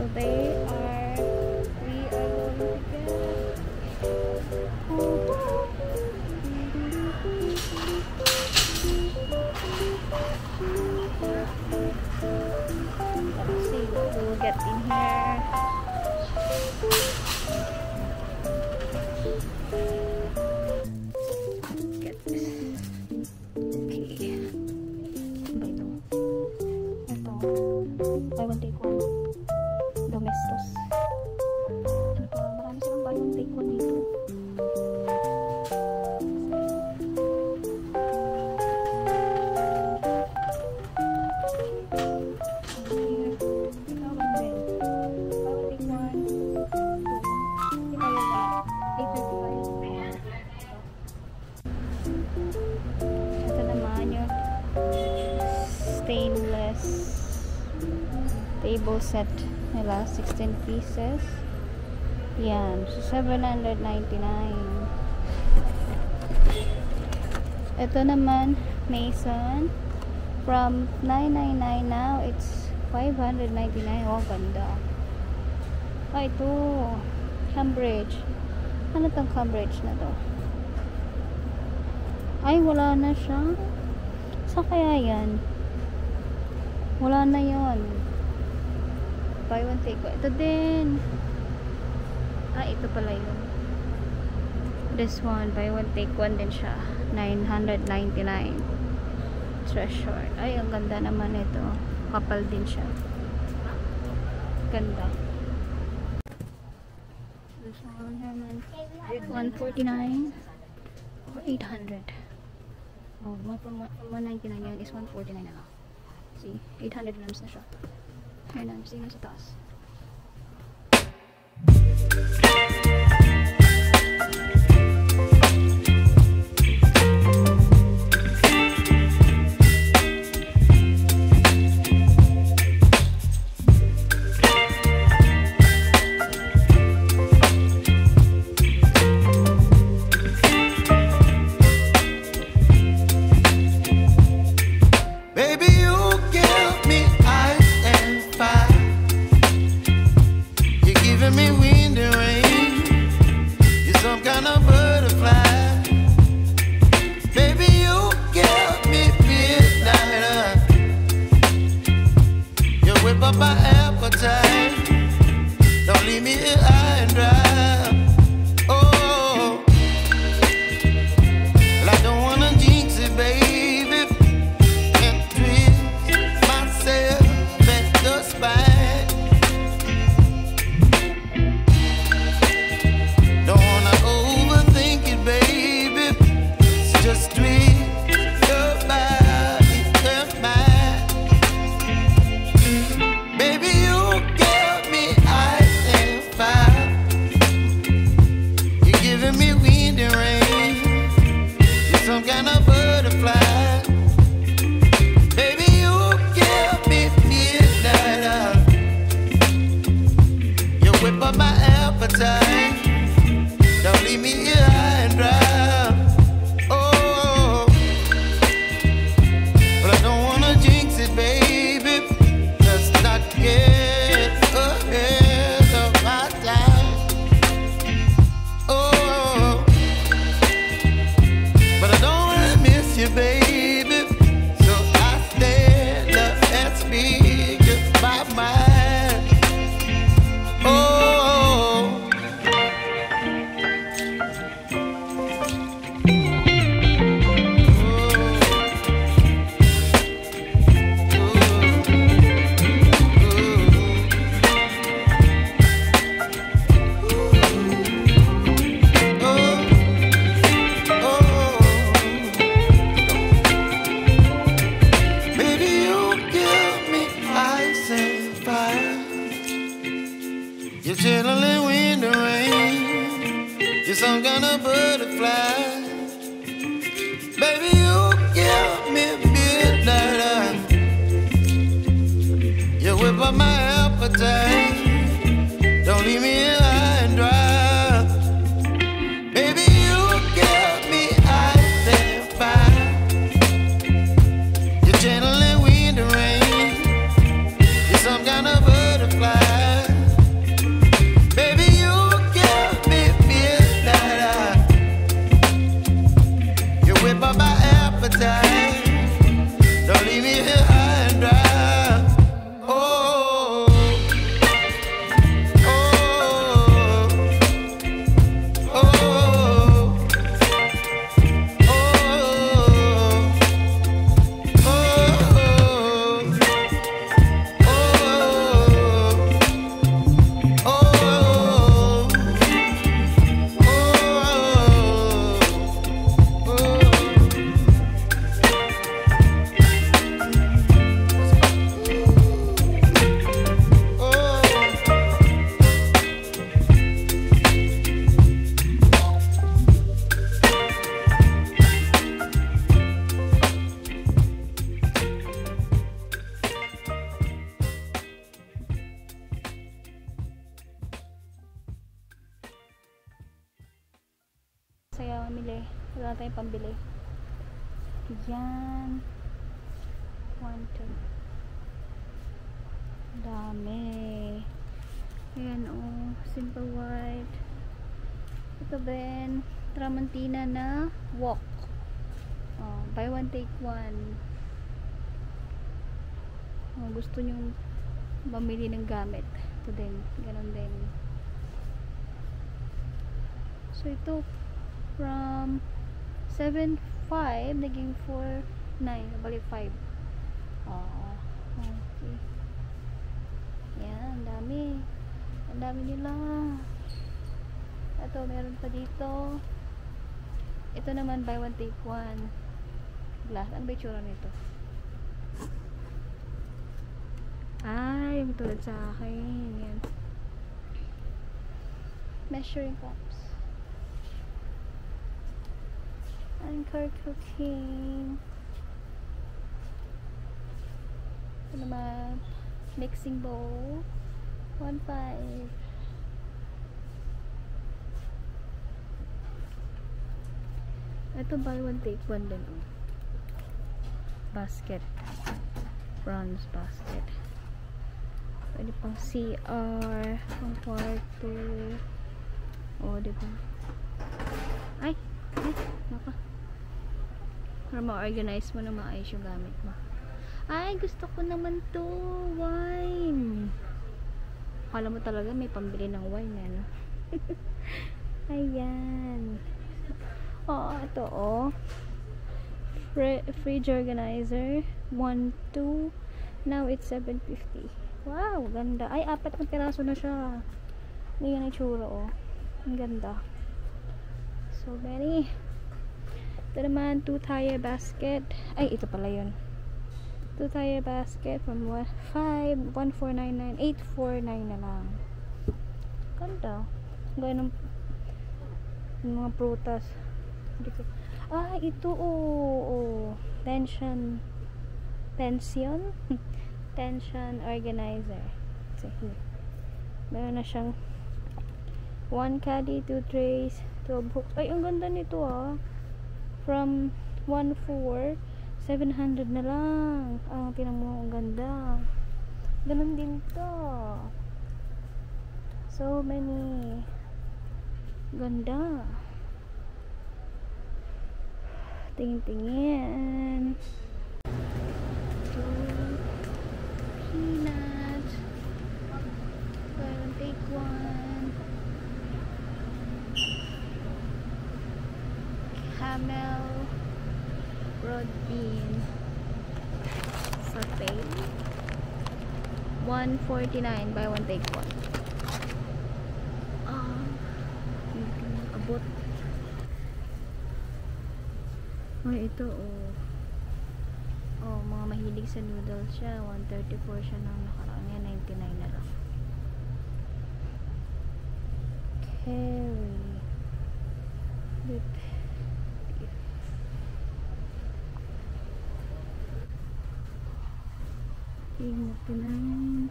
So we are going to get let's see what we'll get in here. Get this. Okay. Ano ba ito? Ito. Buy one take one. Domestos. Ano pa? Marami silang buy one take one dito. Stainless table set nila, 16 pieces yan, so 799. Ito naman Mason, from 999 now it's 599. Oh ganda. Ito Cambridge. Ano tong Cambridge na to? Ay wala na siya. Saan kaya yan? Wala na yon. Buy one take one. Ito din. Ito pala yun. This one, buy one take one din siya. 999. Treasure. Ay, ang ganda naman ito. Kapal din siya. Ganda. This one naman. 149 or 800. Oh, from 199 yan is 149 na lang. See, 800 grams na siya. Here na, see na sa taas. Don't leave me here high and dry. Oh, well, I don't wanna jinx it, baby, and twist myself at the spine. Don't wanna overthink it, baby. It's just twist your body and mine. Baby, you give me ice and fire. You're giving me wind and rain. You're some kind of butterfly. Baby, you give me midnight. You whip up my appetite. Don't leave me here high and dry. Oh, but I don't wanna jinx it, baby. Let's not get ahead of my time. Oh, but I don't wanna miss you, baby. So I stand up and speak just my mind. Oh. You're chilling wind and rain. You're some kind of butterfly. Baby, you give me midnight. You whip up my appetite. Don't leave me here high and dry. Baby, you give me ice and fire. You're channeling wind and rain. You're some kind of butterfly. saya mamili. Wala tayong pambili. Yan. 1, 2. Dami. Ayan oh. Simple white. Ito din. Tramontina na walk. Oh, buy one take one. Oh, gusto nyong mamili ng gamit. Ito din. Ganon din. So ito from 7.5 naging 4.9. Balik 5. Oh, okay. Yan, ang dami. Ang dami nila. Ito, meron pa dito. Ito naman, buy one take one. Glass. Ano ba yung tsura nito? Ay, yung tulad sa akin. Yan. Measuring cups. Anchor cooking. Ito naman, mixing bowl. 1.5. Ito buy one take one din. Oh. Basket. Bronze basket. Pwede pang CR, pang kwarto. O, diba? Ay! Naka. Para ma-organize mo na maayos yung gamit mo. Ay, gusto ko naman to. Wine. Akala mo talaga may pambili ng wine, ano? Ayan. Oh, ito, oh. Fridge organizer. 1, 2. Now, it's 7.50. Wow, ganda. Ay, 4 na piraso na siya. Ngayon ang tsura, oh. Ang ganda. So many. Ito naman, 2 tire basket. Ay, ito pala yun. 2 tire basket from 1.499. 849 na lang. Ganda. Gaya ng mga prutas. Ah, ito, oh. Tension organizer. Sige. Meron na siyang 1 caddy, 2 trays, 12 hooks. Ay, ang ganda nito, ah. From 1.4, 700 na lang. Ah, tinan mo, ang ganda. Ganun din to. So many. Ganda. Tingin-tingin. Peanut. Buy one, take one. Camel. Broad bean. Saute. 149. Buy one, take one. Abot. Ay, ito, oh. Oh, mga mahilig sa noodles siya. 134 siya nang nakaraan. Yan, 99 na lang. Curry. With beef. Tingnan.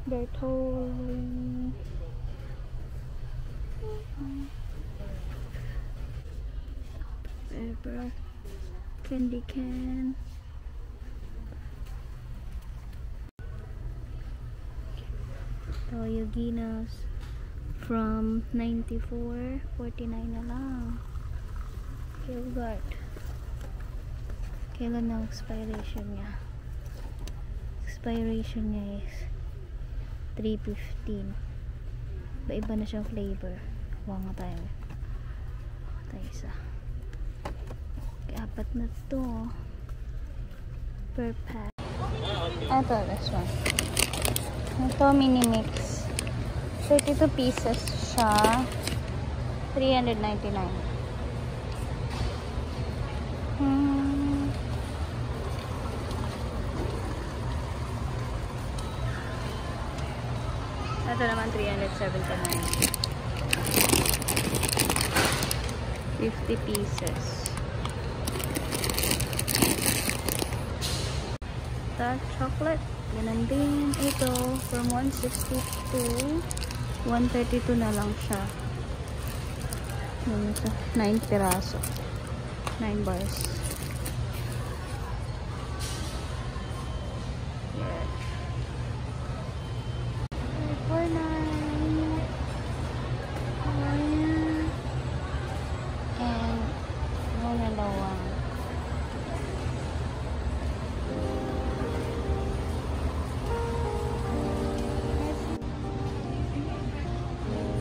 Bertolli. Pepper. Candy can. Toyo Guinness from 94, 49 na lang. Yogurt. Kailan ang expiration niya? Expiration niya is 3.15. Iba na siyang flavor. Kuha nga tayo. Tayo isa. Kaya 4 na to. Per pack. Ito, this one. Ito, mini mix. 32 pieces siya. 399. Ito naman 379. 50 pieces. Dark chocolate. Ganun din. Ito from 162. 132 na lang siya. Yun ito. 9 piraso. 9 bars. Yeah. 49. And one and one.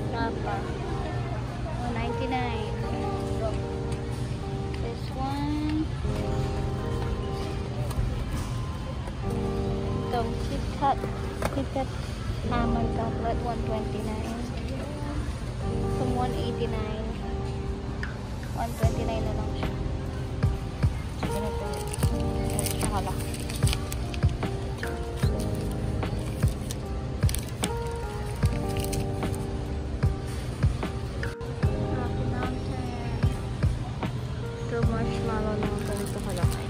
Papa. 199. This one. Itong KitKat almond chocolate, 129. Itong 189. 129 na lang siya. Ganito. Nakalak. Rocky Mountain. Ito marshmallow na ganito kalaki.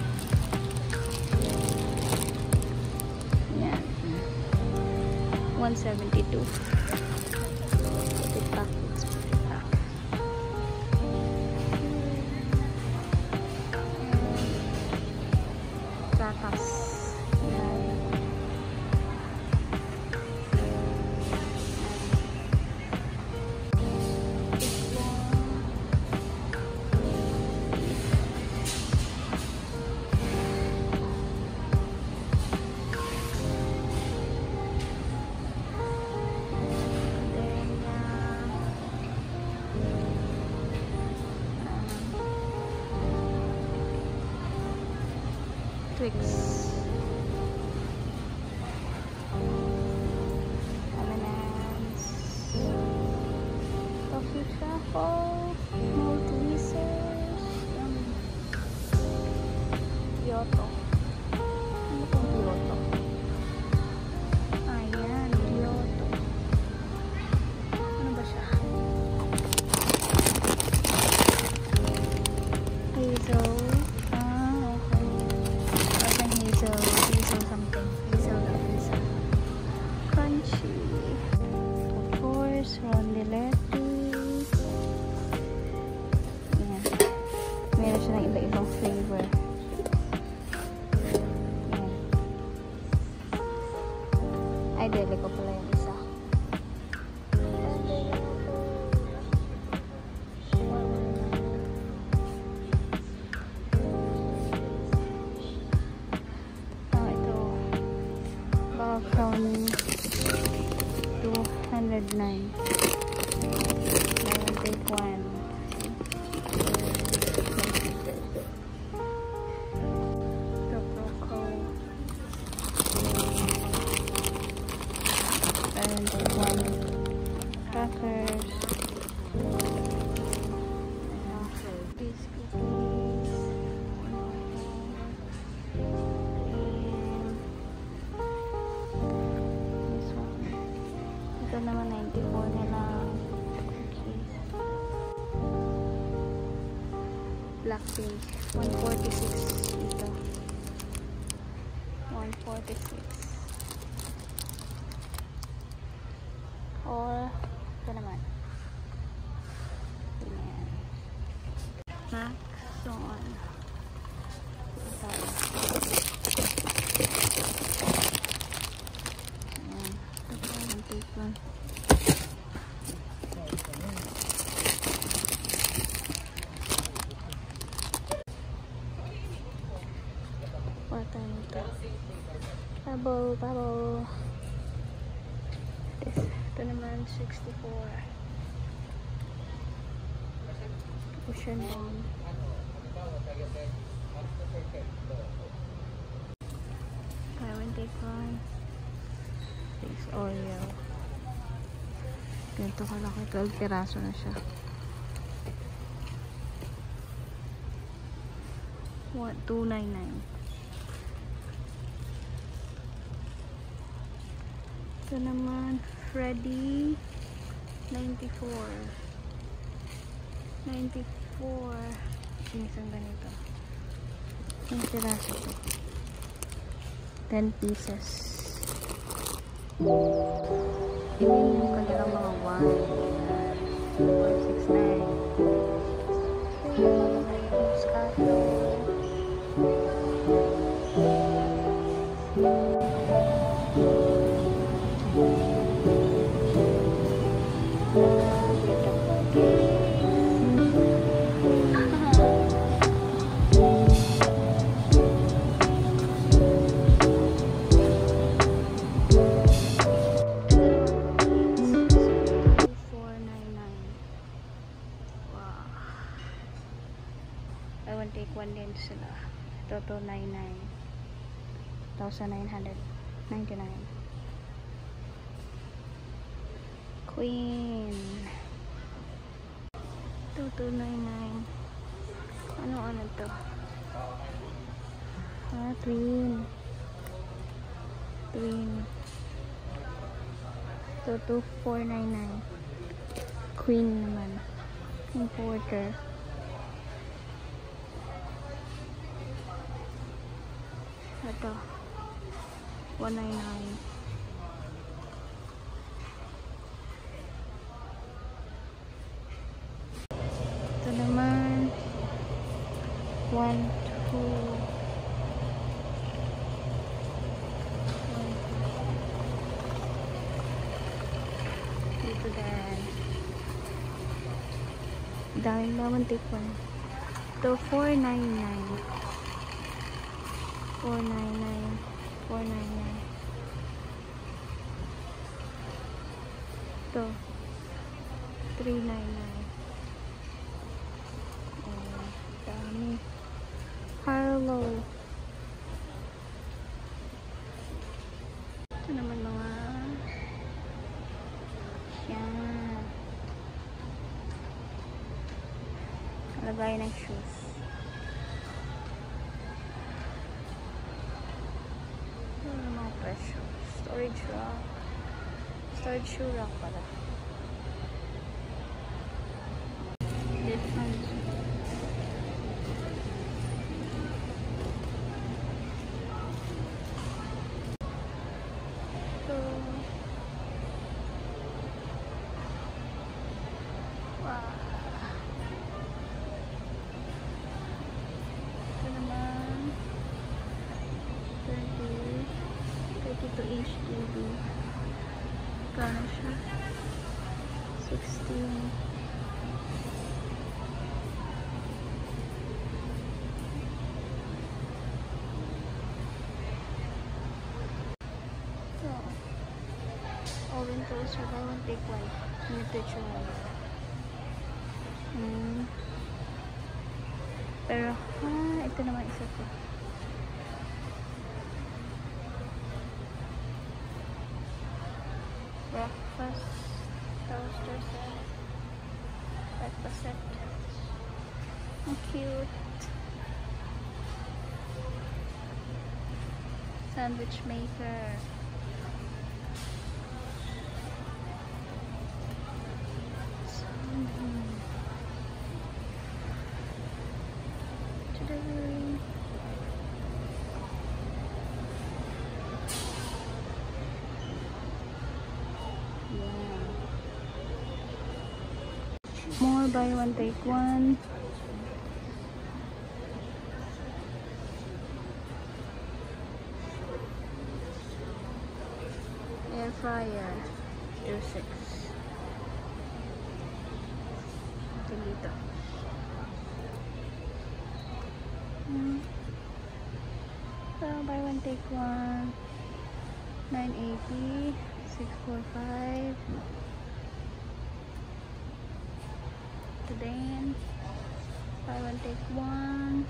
Yan. 172. Ito packets. Gatas. Yan. Twix. M&M's. Toffee Truffles. Maltesers. Kyoto. Ano pong Kyoto? Ayan, Kyoto. Ano ba siya? Hazel. Hazel something. Hazel na pizza. Crunchy. Of course, rondelette. Ayan. Meron siya ng iba-ibang flavor. Ayan. Ay, deli ko pala yung isa. From 209. I will take one. The Croco. I will take one. Crackers. These cookies. Ito naman 94 na lang. Blackpink 146 dito. 146. Or ito naman. Ayan. Maxon. Ito. Ayan. Ito yung take one. Bubble. Ito naman 64. Ocean Bone. I will take one. This Oreo. Ganito kalaki. 12 piraso na siya. 299. Ito naman, Freddy, 94. 94. Isang ganito. Ang piraso ito. 10 pieces. Yung kanilang mga wine. 169. Moscato. I will take one din sila. Ito 299. 1,999. Queen. Ito 299. Ano to? Twin. Ito 2,499. Queen naman. Importer. Ito 199. Ito naman 1, 2. Dito din. Dahil naman take one. Ito 499. 499. Ito 399. Oh, dami. Harlow. Ito naman mga yan. Lagay ng shoes. Presyo. Storage rack. Storage shoe rack pala. Different. So, wow. Ito naman 32-inch TV. Kano siya? 16. So, oven toaster. I won't take one. In the picture one. Pero, ito naman isa ko. Breakfast toaster set. Breakfast set. How cute. Sandwich maker. More buy one take one. Air fryer 26. Ito dito. So buy one take one. 980. 645. Then buy one take one.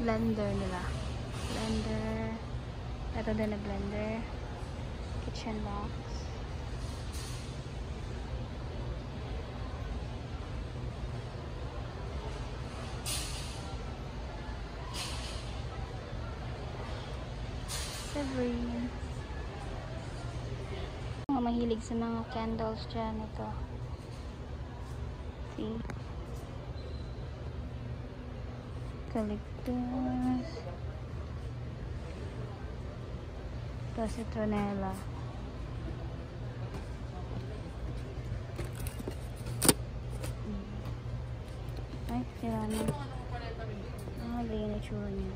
Blender nila. Blender. Ito din na blender. Kitchen box. Severine. Mahilig sa mga candles dyan. Ito. See? Eucalyptus. Ito citronella. Ay, sira na. Ganyan na itsura niya.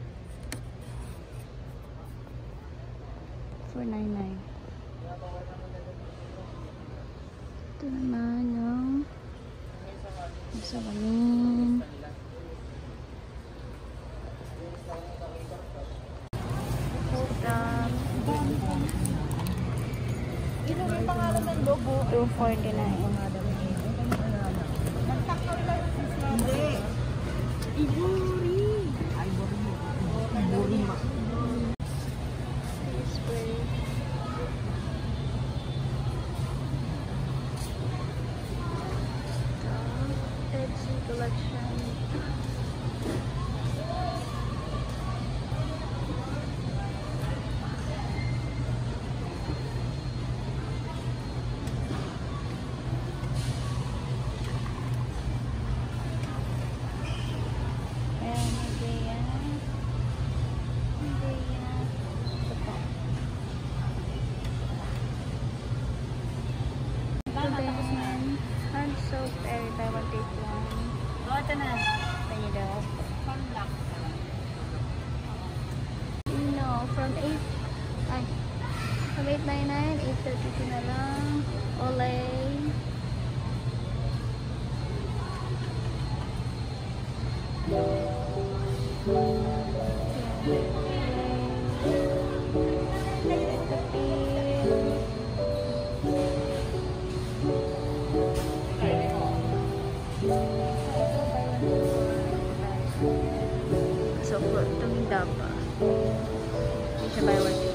499. Ito naman yung salamin. Ito yung pangalan ng logo. 249. Hindi. Iburi. Iburi. Spray. Etsy collection. Ayan, Medea. Medea. Ito po. Ito din. Hand soap, every buy one take one. Ito na. Kanya daw. Panlock. No, from 8, ay, from 899, 832 na lang. Olay. So, itong daba. Hindi siya buy one